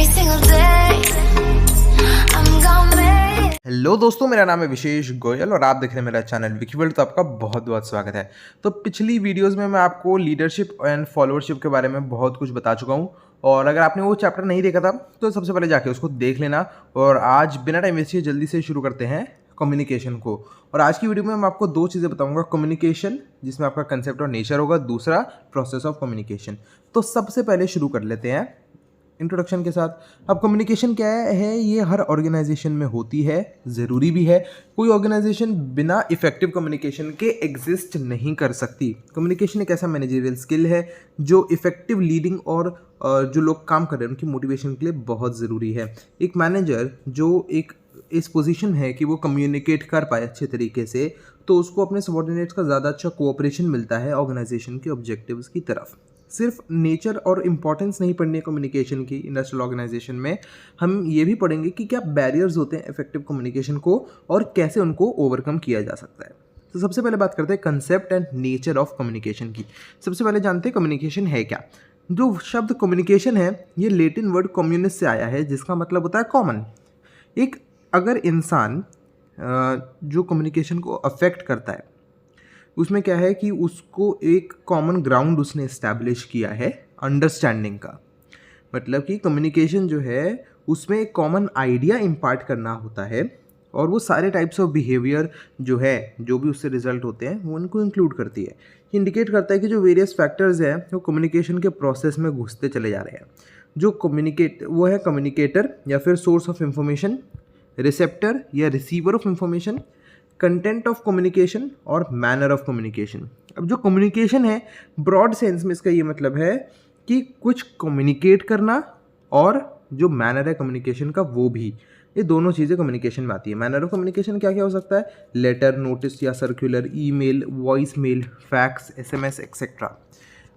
every single day. I'm gonna make hello दोस्तों, मेरा नाम है विशेष गोयल और आप देख रहे हैं मेरा चैनल विकीवर्ल्ड। तो आपका बहुत बहुत स्वागत है। तो पिछली वीडियोस में मैं आपको लीडरशिप एंड फॉलोअरशिप के बारे में बहुत कुछ बता चुका हूं, और अगर आपने वो चैप्टर नहीं देखा था तो सबसे पहले जाके उसको देख लेना। और आज बिना टाइम वेस्ट किए जल्दी से शुरू करते हैं कम्युनिकेशन को। और आज की वीडियो में मैं आपको दो चीज़ें बताऊंगा, कम्युनिकेशन जिसमें आपका कंसेप्ट और नेचर होगा, दूसरा प्रोसेस ऑफ कम्युनिकेशन। तो सबसे पहले शुरू कर लेते हैं इंट्रोडक्शन के साथ। अब कम्युनिकेशन क्या है, ये हर ऑर्गेनाइजेशन में होती है, ज़रूरी भी है। कोई ऑर्गेनाइजेशन बिना इफेक्टिव कम्युनिकेशन के एग्जिस्ट नहीं कर सकती। कम्युनिकेशन एक ऐसा मैनेजरियल स्किल है जो इफेक्टिव लीडिंग और जो लोग काम कर रहे हैं उनकी मोटिवेशन के लिए बहुत ज़रूरी है। एक मैनेजर जो एक इस पोजीशन है कि वो कम्युनिकेट कर पाए अच्छे तरीके से, तो उसको अपने सबॉर्डिनेट्स का ज़्यादा अच्छा कोऑपरेशन मिलता है ऑर्गेनाइजेशन के ऑब्जेक्टिव्स की तरफ। सिर्फ नेचर और इम्पॉर्टेंस नहीं पढ़नी है कम्युनिकेशन की इंडस्ट्रियल ऑर्गेनाइजेशन में, हम ये भी पढ़ेंगे कि क्या बैरियर्स होते हैं इफेक्टिव कम्युनिकेशन को और कैसे उनको ओवरकम किया जा सकता है। तो सबसे पहले बात करते हैं concept and nature of communication की। सबसे पहले जानते हैं कम्युनिकेशन है क्या। जो शब्द कम्युनिकेशन है ये लैटिन वर्ड कम्युनिस से आया है, जिसका मतलब होता है कॉमन। एक अगर इंसान जो कम्युनिकेशन को अफेक्ट करता है उसमें क्या है कि उसको एक कॉमन ग्राउंड उसने इस्टेब्लिश किया है अंडरस्टैंडिंग का। मतलब कि कम्युनिकेशन जो है उसमें एक कॉमन आइडिया इम्पार्ट करना होता है, और वो सारे टाइप्स ऑफ बिहेवियर जो है, जो भी उससे रिजल्ट होते हैं, वो उनको इंक्लूड करती है। इंडिकेट करता है कि जो वेरियस फैक्टर्स हैं वो कम्युनिकेशन के प्रोसेस में घुसते चले जा रहे हैं। जो कम्युनिकेट वो है कम्युनिकेटर या फिर सोर्स ऑफ इंफॉर्मेशन, रिसेप्टर या receiver of information, content of communication और मैनर ऑफ कम्युनिकेशन। अब जो कम्युनिकेशन है ब्रॉड सेंस में इसका ये मतलब है कि कुछ कम्युनिकेट करना, और जो मैनर है कम्युनिकेशन का वो भी, ये दोनों चीज़ें कम्युनिकेशन में आती है। मैनर ऑफ कम्युनिकेशन क्या क्या हो सकता है, लेटर, नोटिस या circular, email, voice mail, fax, SMS etcetera.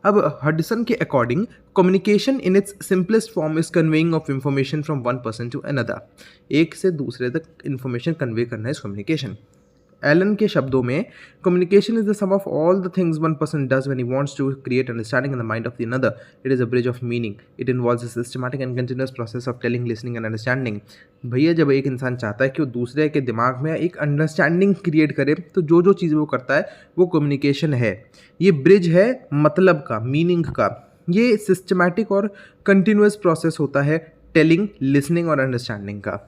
अब हडसन के according communication in its simplest form is conveying of information from one person to another. एक से दूसरे तक इंफॉर्मेशन कन्वे करना इज कम्युनिकेशन। एलन के शब्दों में communication is the sum of all the things one person does when he wants to create understanding in the mind of the another. It is a bridge of meaning. It involves a systematic and continuous process of telling, listening and understanding. भैया जब एक इंसान चाहता है कि वो दूसरे के दिमाग में एक अंडरस्टैंडिंग क्रिएट करे, तो जो जो चीज़ें वो करता है वो कम्युनिकेशन है। ये ब्रिज है मतलब का, मीनिंग का। ये सिस्टमैटिक और कंटिन्यूअस प्रोसेस होता है टेलिंग, लिसनिंग और अंडरस्टैंडिंग का।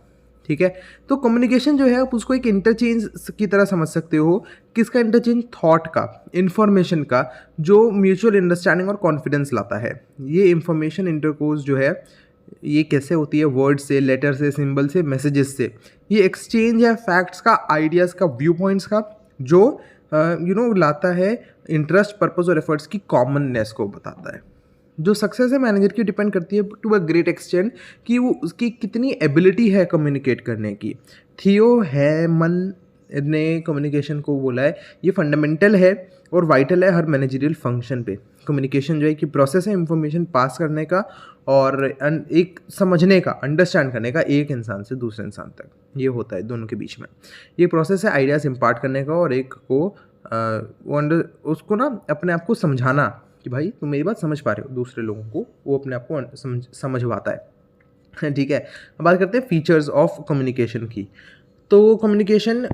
ठीक है, तो कम्युनिकेशन जो है आप उसको एक इंटरचेंज की तरह समझ सकते हो। किसका इंटरचेंज? थॉट का, इंफॉर्मेशन का, जो म्यूचुअल अंडरस्टैंडिंग और कॉन्फिडेंस लाता है। ये इंफॉर्मेशन इंटरकोर्स जो है ये कैसे होती है? वर्ड से, लेटर से, सिंबल से, मैसेजेस से। ये एक्सचेंज है फैक्ट्स का, आइडियाज़ का, व्यू पॉइंट्स का, जो लाता है इंटरेस्ट, पर्पस और एफर्ट्स की कॉमननेस को बताता है। जो सक्सेस है मैनेजर की डिपेंड करती है टू अ ग्रेट एक्सटेंट कि वो उसकी कितनी एबिलिटी है कम्युनिकेट करने की। थियो हैमन ने कम्युनिकेशन को बोला है ये फंडामेंटल है और वाइटल है हर मैनेजरियल फंक्शन पे। कम्युनिकेशन जो है कि प्रोसेस है इंफॉर्मेशन पास करने का और एक समझने का, अंडरस्टैंड करने का एक इंसान से दूसरे इंसान तक। ये होता है दोनों के बीच में। ये प्रोसेस है आइडियाज़ इम्पार्ट करने का और एक को उसको ना अपने आप को समझाना कि भाई तुम मेरी बात समझ पा रहे हो, दूसरे लोगों को वो अपने आप को समझवाता है। ठीक है, अब बात करते हैं फीचर्स ऑफ कम्युनिकेशन की। तो कम्युनिकेशन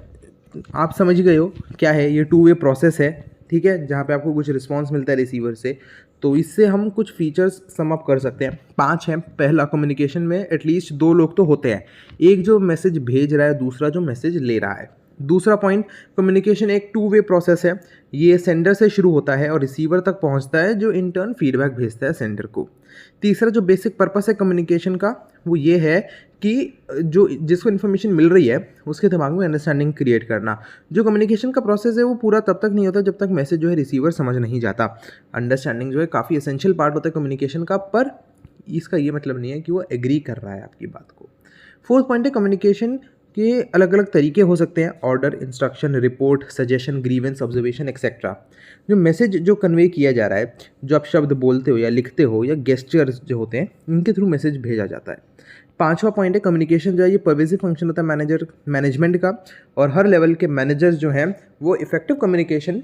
आप समझ गए हो क्या है, ये टू वे प्रोसेस है। ठीक है, जहाँ पे आपको कुछ रिस्पांस मिलता है रिसीवर से। तो इससे हम कुछ फीचर्स सम अप कर सकते हैं, 5 हैं। पहला, कम्युनिकेशन में एटलीस्ट 2 लोग तो होते हैं, एक जो मैसेज भेज रहा है, दूसरा जो मैसेज ले रहा है। दूसरा पॉइंट, कम्युनिकेशन एक टू वे प्रोसेस है। ये सेंडर से शुरू होता है और रिसीवर तक पहुंचता है, जो इन टर्न फीडबैक भेजता है सेंडर को। तीसरा, जो बेसिक पर्पस है कम्युनिकेशन का वो ये है कि जो जिसको इन्फॉर्मेशन मिल रही है उसके दिमाग में अंडरस्टैंडिंग क्रिएट करना। जो कम्युनिकेशन का प्रोसेस है वो पूरा तब तक नहीं होता जब तक मैसेज जो है रिसीवर समझ नहीं जाता। अंडरस्टैंडिंग जो है काफ़ी एसेंशियल पार्ट होता है कम्युनिकेशन का, पर इसका ये मतलब नहीं है कि वो एग्री कर रहा है आपकी बात को। फोर्थ पॉइंट है, कम्युनिकेशन के अलग अलग तरीके हो सकते हैं, order, instruction, report, suggestion, grievance, observation etcetera. जो मैसेज जो कन्वे किया जा रहा है, जो आप शब्द बोलते हो या लिखते हो या गेस्चर्स जो होते हैं, इनके थ्रू मैसेज भेजा जाता है। 5वां पॉइंट है, कम्युनिकेशन जो है ये परवेसिव फंक्शन होता है मैनेजमेंट का, और हर लेवल के मैनेजर्स जो हैं वो इफेक्टिव कम्युनिकेशन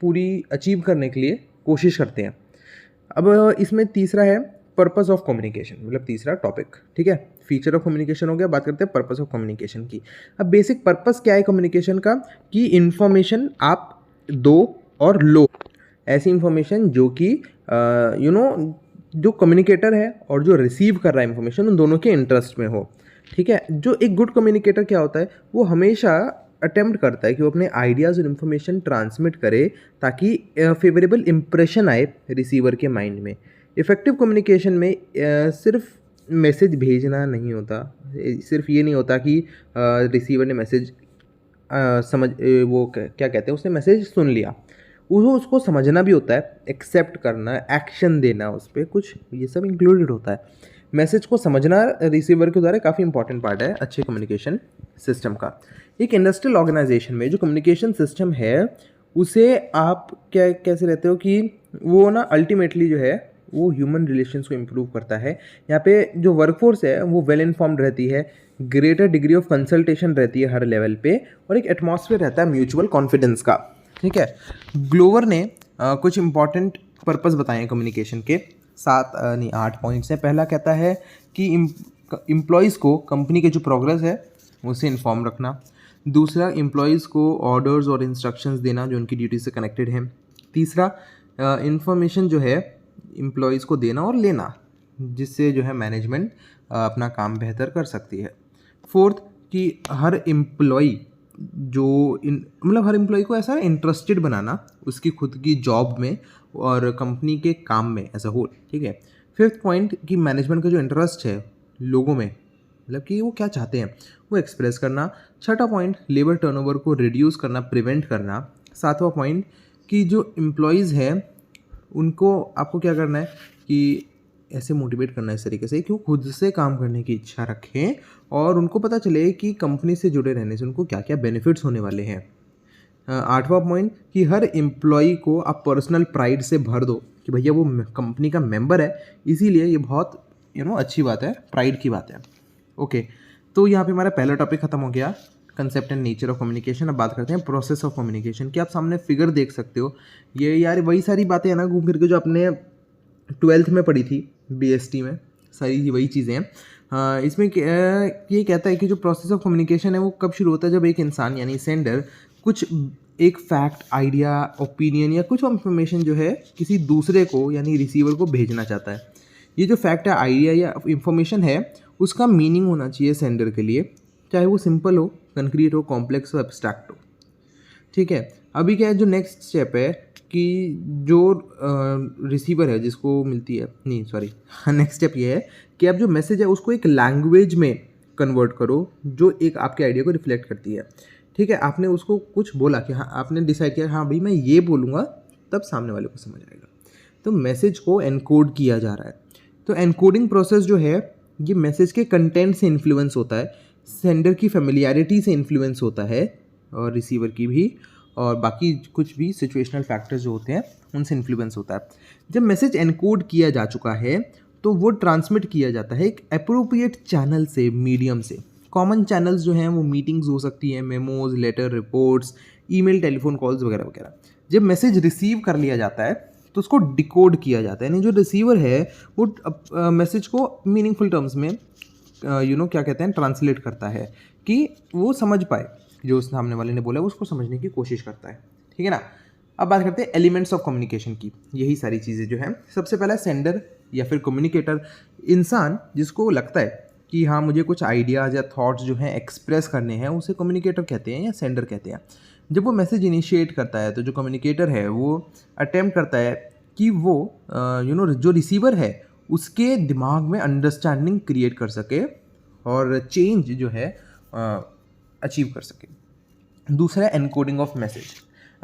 पूरी अचीव करने के लिए कोशिश करते हैं। अब इसमें तीसरा है पर्पस ऑफ कम्युनिकेशन, मतलब तीसरा टॉपिक, ठीक है। फीचर ऑफ कम्युनिकेशन हो गया, बात करते हैं पर्पस ऑफ कम्युनिकेशन की। अब बेसिक पर्पस क्या है कम्युनिकेशन का, कि इन्फॉर्मेशन आप दो और लो, ऐसी इन्फॉर्मेशन जो कि जो कम्युनिकेटर है और जो रिसीव कर रहा है इन्फॉर्मेशन, उन दोनों के इंटरेस्ट में हो, ठीक है। जो एक गुड कम्युनिकेटर क्या होता है, वो हमेशा अटेम्प्ट करता है कि वो अपने आइडियाज़ और इन्फॉर्मेशन ट्रांसमिट करे ताकि फेवरेबल इम्प्रेशन आए रिसीवर के माइंड में। इफ़ेक्टिव कम्युनिकेशन में सिर्फ मैसेज भेजना नहीं होता, सिर्फ ये नहीं होता कि रिसीवर ने मैसेज वो क्या कहते हैं, उसने मैसेज सुन लिया, उसको समझना भी होता है, एक्सेप्ट करना, एक्शन देना उस पर कुछ, ये सब इंक्लूडेड होता है। मैसेज को समझना रिसीवर के द्वारा काफ़ी इंपॉर्टेंट पार्ट है अच्छे कम्युनिकेशन सिस्टम का। एक इंडस्ट्रियल ऑर्गेनाइजेशन में जो कम्युनिकेशन सिस्टम है उसे आप कैसे रहते हो कि वो ना अल्टीमेटली जो है वो ह्यूमन रिलेशंस को इम्प्रूव करता है। यहाँ पे जो वर्कफोर्स है वो वेल इन्फॉर्म्ड रहती है, ग्रेटर डिग्री ऑफ कंसल्टेशन रहती है हर लेवल पे, और एक एटमॉस्फेयर रहता है म्यूचुअल कॉन्फिडेंस का, ठीक है। ग्लोवर ने कुछ इंपॉर्टेंट पर्पस बताए हैं कम्युनिकेशन के, 8 पॉइंट्स हैं। पहला कहता है कि एम्प्लॉयज़ को कंपनी के जो प्रोग्रेस है उससे इन्फॉर्म रखना। दूसरा, एम्प्लॉयज़ को ऑर्डर्स और इंस्ट्रक्शंस देना जो उनकी ड्यूटी से कनेक्टेड है। तीसरा, इंफॉर्मेशन जो है एम्प्लॉयज़ को देना और लेना, जिससे जो है मैनेजमेंट अपना काम बेहतर कर सकती है। फोर्थ, कि हर एम्प्लॉय हर एम्प्लॉय को ऐसा इंटरेस्टेड बनाना उसकी खुद की जॉब में और कंपनी के काम में एज अ होल, ठीक है। फिफ्थ पॉइंट, कि मैनेजमेंट का जो इंटरेस्ट है लोगों में, मतलब कि वो क्या चाहते हैं, वो एक्सप्रेस करना। छठा पॉइंट, लेबर टर्नओवर को रिड्यूस करना, प्रिवेंट करना। सातवां पॉइंट, कि जो एम्प्लॉयज़ हैं उनको आपको क्या करना है कि ऐसे मोटिवेट करना है इस तरीके से कि वो खुद से काम करने की इच्छा रखें और उनको पता चले कि कंपनी से जुड़े रहने से उनको क्या क्या बेनिफिट्स होने वाले हैं। आठवां पॉइंट, कि हर एम्प्लॉय को आप पर्सनल प्राइड से भर दो कि भैया वो कंपनी का मेंबर है, इसीलिए ये बहुत अच्छी बात है, प्राइड की बात है। ओके, तो यहाँ पे हमारा पहला टॉपिक खत्म हो गया, concept and nature of communication. अब बात करते हैं प्रोसेस ऑफ कम्युनिकेशन की। आप सामने फिगर देख सकते हो, ये यार वही सारी बातें हैं ना घूम फिर के जो आपने 12th में पढ़ी थी BST में, सारी वही चीज़ें हैं। इसमें ये कहता है कि जो प्रोसेस ऑफ कम्युनिकेशन है वो कब शुरू होता है, जब एक इंसान यानी सेंडर कुछ एक फैक्ट, आइडिया, ओपिनियन या कुछ इंफॉर्मेशन जो है किसी दूसरे को यानी रिसीवर को भेजना चाहता है। ये जो फैक्ट है, आइडिया या इंफॉर्मेशन है, उसका मीनिंग होना चाहिए सेंडर के लिए, चाहे वो सिंपल हो, कंक्रीट हो, कॉम्प्लेक्स हो, एब्स्ट्रैक्ट हो, ठीक है। अभी क्या है, जो नेक्स्ट स्टेप है कि जो रिसीवर है जिसको मिलती है, नहीं सॉरी, नेक्स्ट स्टेप ये है कि आप जो मैसेज है उसको एक लैंग्वेज में कन्वर्ट करो जो एक आपके आइडिया को रिफ्लेक्ट करती है, ठीक है। आपने उसको कुछ बोला कि हाँ, आपने डिसाइड किया हाँ भाई मैं ये बोलूँगा, तब सामने वाले को समझ आएगा, तो मैसेज को एनकोड किया जा रहा है। तो एनकोडिंग प्रोसेस जो है ये मैसेज के कंटेंट से इन्फ्लुएंस होता है, सेंडर की फेमिलियरिटी से इन्फ्लुएंस होता है और रिसीवर की भी, और बाकी कुछ भी सिचुएशनल फैक्टर्स जो होते हैं उनसे इन्फ्लुएंस होता है। जब मैसेज एनकोड किया जा चुका है तो वो ट्रांसमिट किया जाता है एक अप्रोप्रिएट चैनल से, मीडियम से। कॉमन चैनल्स जो हैं वो मीटिंग्स हो सकती हैं, memos, letter, reports, email, telephone calls वगैरह वगैरह। जब मैसेज रिसीव कर लिया जाता है तो उसको डिकोड किया जाता है, यानी जो रिसीवर है वो मैसेज को मीनिंगफुल टर्म्स में क्या कहते हैं, ट्रांसलेट करता है कि वो समझ पाए, जो उस सामने वाले ने बोला उसको समझने की कोशिश करता है, ठीक है ना। अब बात करते हैं एलिमेंट्स ऑफ कम्युनिकेशन की। यही सारी चीज़ें जो हैं, सबसे पहला सेंडर या फिर कम्युनिकेटर, इंसान जिसको लगता है कि हाँ मुझे कुछ आइडियाज़ या थॉट्स जो हैं एक्सप्रेस करने हैं, उसे कम्युनिकेटर कहते हैं या सेंडर कहते हैं। जब वो मैसेज इनिशिएट करता है तो जो कम्युनिकेटर है वो अटेम्प्ट करता है कि वो जो रिसीवर है उसके दिमाग में अंडरस्टैंडिंग क्रिएट कर सके और चेंज जो है अचीव कर सके। दूसरा, एनकोडिंग ऑफ मैसेज।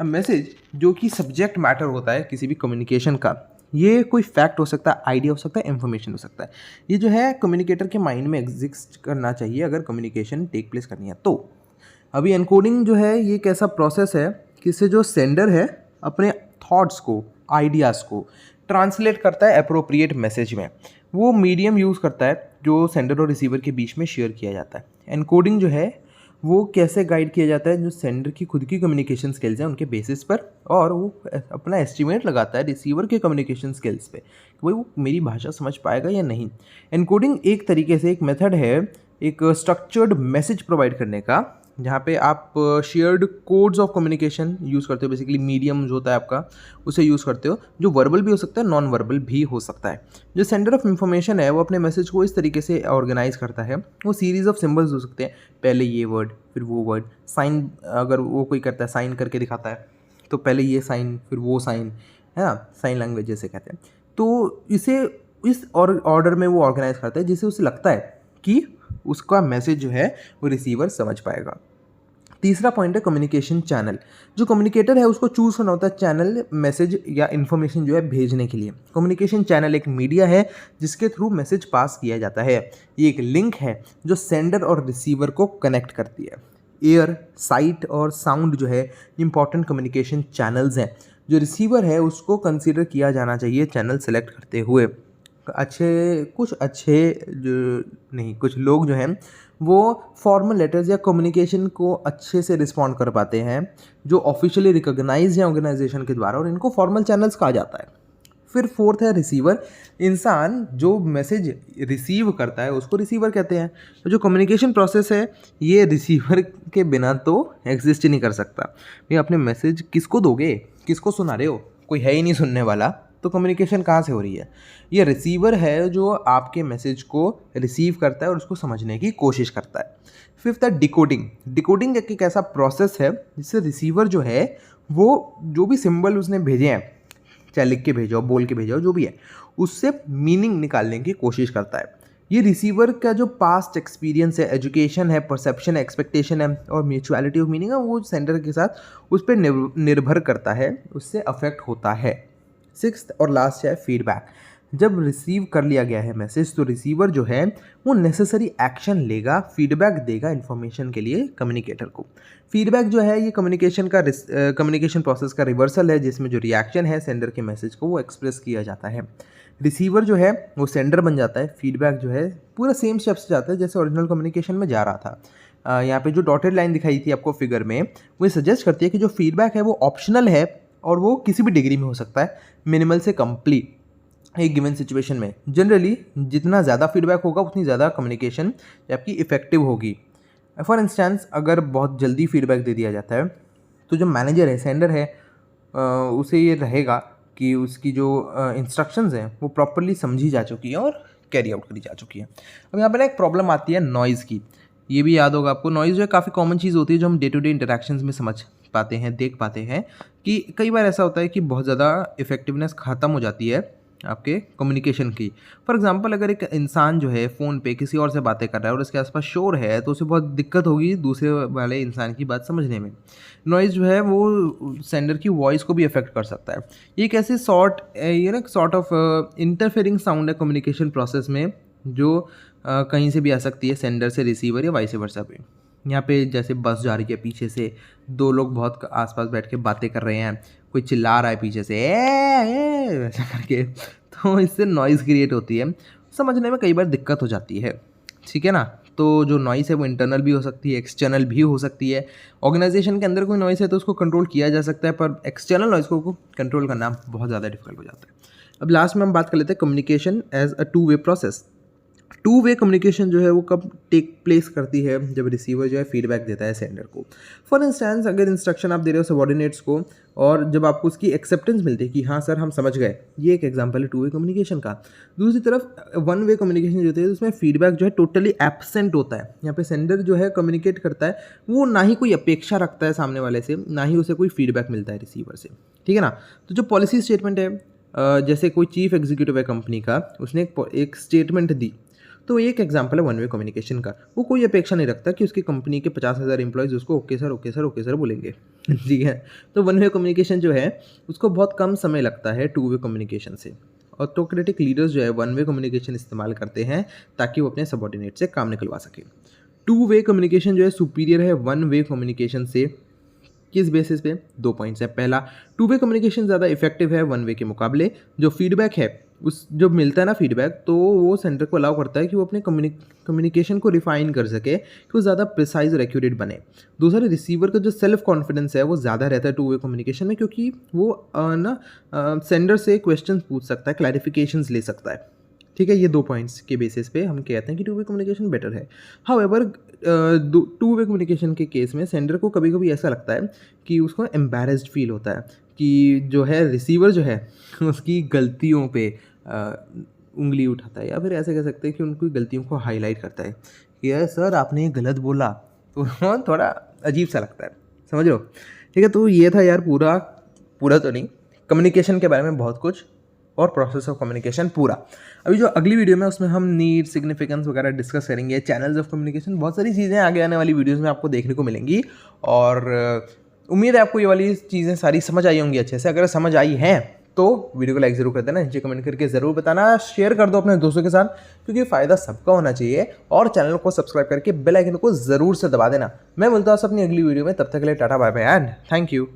अब मैसेज जो कि सब्जेक्ट मैटर होता है किसी भी कम्युनिकेशन का, ये कोई फैक्ट हो सकता है, आइडिया हो सकता है, इन्फॉर्मेशन हो सकता है, ये जो है कम्युनिकेटर के माइंड में एग्जिस्ट करना चाहिए अगर कम्युनिकेशन टेक प्लेस करनी है। तो अभी एनकोडिंग जो है ये एक ऐसा प्रोसेस है कि इससे जो सेंडर है अपने थॉट्स को, आइडियाज़ को ट्रांसलेट करता है अप्रोप्रिएट मैसेज में। वो मीडियम यूज़ करता है जो सेंडर और रिसीवर के बीच में शेयर किया जाता है। एनकोडिंग जो है वो कैसे गाइड किया जाता है, जो सेंडर की खुद की कम्युनिकेशन स्किल्स हैं उनके बेसिस पर, और वो अपना एस्टिमेट लगाता है रिसीवर के कम्युनिकेशन स्किल्स पे कि भाई वो मेरी भाषा समझ पाएगा या नहीं। एनकोडिंग एक तरीके से एक मेथड है एक स्ट्रक्चर्ड मैसेज प्रोवाइड करने का, जहाँ पे आप shared codes of communication use करते हो, बेसिकली मीडियम जो होता है आपका उसे यूज़ करते हो, जो वर्बल भी हो सकता है, नॉन वर्बल भी हो सकता है। जो सेंडर ऑफ इंफॉर्मेशन है वो अपने मैसेज को इस तरीके से ऑर्गेनाइज करता है, वो सीरीज ऑफ सिंबल्स हो सकते हैं, पहले ये वर्ड फिर वो वर्ड, साइन अगर वो कोई करता है साइन करके दिखाता है तो पहले ये साइन फिर वो साइन, है ना, साइन लैंग्वेज जैसे कहते हैं। तो इसे इस ऑर्डर में वो ऑर्गेनाइज करता है जिससे उसे लगता है कि उसका मैसेज जो है वो रिसीवर समझ पाएगा। तीसरा पॉइंट है कम्युनिकेशन चैनल। जो कम्युनिकेटर है उसको चूज़ करना होता है चैनल मैसेज या इन्फॉर्मेशन जो है भेजने के लिए। कम्युनिकेशन चैनल एक मीडिया है जिसके थ्रू मैसेज पास किया जाता है। ये एक लिंक है जो सेंडर और रिसीवर को कनेक्ट करती है। एयर, साइट और साउंड जो है इंपॉर्टेंट कम्युनिकेशन चैनल्स हैं। जो रिसीवर है उसको कंसीडर किया जाना चाहिए चैनल सेलेक्ट करते हुए। कुछ लोग जो हैं वो फॉर्मल लेटर्स या कम्युनिकेशन को अच्छे से रिस्पॉन्ड कर पाते हैं जो ऑफिशियली रिकॉग्नाइज है ऑर्गेनाइजेशन के द्वारा, और इनको फॉर्मल चैनल्स कहा जाता है। फिर फोर्थ है रिसीवर। इंसान जो मैसेज रिसीव करता है उसको रिसीवर कहते हैं। तो जो कम्युनिकेशन प्रोसेस है ये रिसीवर के बिना तो एग्जिस्ट ही नहीं कर सकता। भाई अपने मैसेज किसको दोगे, किसको सुना रहे हो, कोई है ही नहीं सुनने वाला, तो कम्युनिकेशन कहाँ से हो रही है। ये रिसीवर है जो आपके मैसेज को रिसीव करता है और उसको समझने की कोशिश करता है। फिफ्थ है डिकोडिंग। डिकोडिंग एक ऐसा प्रोसेस है जिससे रिसीवर जो है वो जो भी सिंबल उसने भेजे हैं, चाहे लिख के भेजो, बोल के भेजो, जो भी है, उससे मीनिंग निकालने की कोशिश करता है। ये रिसीवर का जो पास्ट एक्सपीरियंस है, एजुकेशन है, परसेप्शन है, एक्सपेक्टेशन है और म्यूचुअलिटी ऑफ मीनिंग है, वो सेंडर के साथ उस पर निर्भर करता है, उससे अफेक्ट होता है। सिक्स्थ और लास्ट है फीडबैक। जब रिसीव कर लिया गया है मैसेज तो रिसीवर जो है वो नेसेसरी एक्शन लेगा, फीडबैक देगा इन्फॉर्मेशन के लिए कम्युनिकेटर को। फीडबैक जो है ये कम्युनिकेशन प्रोसेस का रिवर्सल है जिसमें जो रिएक्शन है सेंडर के मैसेज को वो एक्सप्रेस किया जाता है। रिसीवर जो है वो सेंडर बन जाता है। फीडबैक जो है पूरा सेम स्टेप्स जाता है जैसे ओरिजिनल कम्युनिकेशन में जा रहा था। यहाँ पे जो डॉटेड लाइन दिखाई थी आपको फिगर में, वो सजेस्ट करती है कि जो फीडबैक है वो ऑप्शनल है और वो किसी भी डिग्री में हो सकता है, मिनिमल से कंप्लीट एक गिवन सिचुएशन में। जनरली जितना ज़्यादा फीडबैक होगा उतनी ज़्यादा कम्युनिकेशन आपकी इफेक्टिव होगी। फॉर इंस्टेंस अगर बहुत जल्दी फीडबैक दे दिया जाता है तो जो मैनेजर है, सेंडर है, उसे ये रहेगा कि उसकी जो इंस्ट्रक्शंस हैं वो प्रॉपरली समझी जा चुकी है और कैरी आउट करी जा चुकी है। अब यहाँ पर ना एक प्रॉब्लम आती है नॉइज़ की। ये भी याद होगा आपको, नॉइज़ जो है काफ़ी कॉमन चीज़ होती है जो हम डे टू डे इंटरेक्शंस में समझ पाते हैं, देख पाते हैं कि कई बार ऐसा होता है कि बहुत ज़्यादा इफेक्टिवनेस ख़त्म हो जाती है आपके कम्युनिकेशन की। फॉर एग्जांपल अगर एक इंसान जो है फ़ोन पे किसी और से बातें कर रहा है और उसके आसपास शोर है तो उसे बहुत दिक्कत होगी दूसरे वाले इंसान की बात समझने में। नॉइज़ जो है वो सेंडर की वॉइस को भी अफेक्ट कर सकता है। ये एक ऐसी सॉर्ट ऑफ इंटरफेयरिंग साउंड है कम्युनिकेशन प्रोसेस में जो कहीं से भी आ सकती है, सेंडर से रिसीवर या वाइस वर्सा पे। यहाँ पे जैसे बस जा रही है, पीछे से दो लोग बहुत आसपास बैठ के बातें कर रहे हैं, कोई चिल्ला रहा है पीछे से ए वैसा करके, तो इससे नॉइज़ क्रिएट होती है, समझने में कई बार दिक्कत हो जाती है। ठीक है ना। तो जो नॉइज़ है वो इंटरनल भी हो सकती है, एक्सटर्नल भी हो सकती है। ऑर्गेनाइजेशन के अंदर कोई नॉइज़ है तो उसको कंट्रोल किया जा सकता है, पर एक्सटर्नल नॉइज़ को कंट्रोल करना बहुत ज़्यादा डिफिकल्ट हो जाता है। अब लास्ट में हम बात कर लेते हैं communication as a two way process. Two way communication जो है वो कब टेक प्लेस करती है, जब रिसीवर जो है फीडबैक देता है सेंडर को। फॉर इंस्टेंस अगर इंस्ट्रक्शन आप दे रहे हो सबॉर्डिनेट्स को और जब आपको उसकी एक्सेप्टेंस मिलती है कि हाँ सर हम समझ गए, ये एक एग्जांपल है टू वे कम्युनिकेशन का। दूसरी तरफ वन वे कम्युनिकेशन जो होती है उसमें फीडबैक जो है टोटली एब्सेंट होता है। यहाँ पे सेंडर जो है कम्युनिकेट करता है, वो ना ही कोई अपेक्षा रखता है सामने वाले से, ना ही उसे कोई फीडबैक मिलता है रिसीवर से। ठीक है ना। तो जो पॉलिसी स्टेटमेंट है, जैसे कोई चीफ एग्जीक्यूटिव है कंपनी का, उसने एक स्टेटमेंट दी, तो एक एग्जांपल है वन वे कम्युनिकेशन का। वो कोई अपेक्षा नहीं रखता कि उसकी कंपनी के 50,000 एम्प्लॉयज़ उसको ओके सर बोलेंगे। ठीक है। तो वन वे कम्युनिकेशन जो है उसको बहुत कम समय लगता है टू वे कम्युनिकेशन से। ऑटोक्रेटिक लीडर्स जो है वन वे कम्युनिकेशन इस्तेमाल करते हैं ताकि वो अपने सबॉर्डिनेट से काम निकलवा सके। टू वे कम्युनिकेशन जो है सुपीरियर है वन वे कम्युनिकेशन से, किस बेसिस पे? 2 पॉइंट्स है। पहला, टू वे कम्युनिकेशन ज़्यादा इफेक्टिव है वन वे के मुकाबले। जो फीडबैक है उस जो मिलता है ना फीडबैक, तो वो सेंडर को अलाउ करता है कि वो अपने कम्युनिकेशन को रिफाइन कर सके कि वो ज़्यादा प्रिसाइज और एक्यूरेट बने। दूसरा, रिसीवर का जो सेल्फ कॉन्फिडेंस है वो ज़्यादा रहता है टू वे कम्युनिकेशन में, क्योंकि वो सेंडर से क्वेश्चन पूछ सकता है, क्लैरिफिकेशंस ले सकता है। ठीक है, ये 2 पॉइंट्स के बेसिस पे हम कहते हैं कि टू वे कम्युनिकेशन बेटर है। हाउएवर टू वे कम्युनिकेशन के केस में सेंडर को कभी कभी ऐसा लगता है कि उसको एम्बैरेस्ड फील होता है कि जो है रिसीवर जो है उसकी गलतियों पे उंगली उठाता है, या फिर ऐसे कह सकते हैं कि उनकी गलतियों को हाईलाइट करता है कि यार सर आपने ये गलत बोला, तो थोड़ा अजीब सा लगता है, समझ लो। ठीक है, तो ये था यार पूरा तो नहीं, कम्युनिकेशन के बारे में बहुत कुछ और प्रोसेस ऑफ कम्युनिकेशन पूरा। अभी जो अगली वीडियो में उसमें हम नीड, सिग्निफिकेंस वगैरह डिस्कस करेंगे, चैनल्स ऑफ कम्युनिकेशन, बहुत सारी चीज़ें आगे आने वाली वीडियोस में आपको देखने को मिलेंगी। और उम्मीद है आपको ये वाली चीज़ें सारी समझ आई होंगी अच्छे से। अगर समझ आई हैं तो वीडियो को लाइक ज़रूर कर देना, नीचे कमेंट करके ज़रूर बताना, शेयर कर दो अपने दोस्तों के साथ, क्योंकि फ़ायदा सबका होना चाहिए। और चैनल को सब्सक्राइब करके बेल आइकन को ज़रूर से दबा देना। मैं मिलता हूँ अपनी अगली वीडियो में, तब तक के लिए tata bye bye and thank you.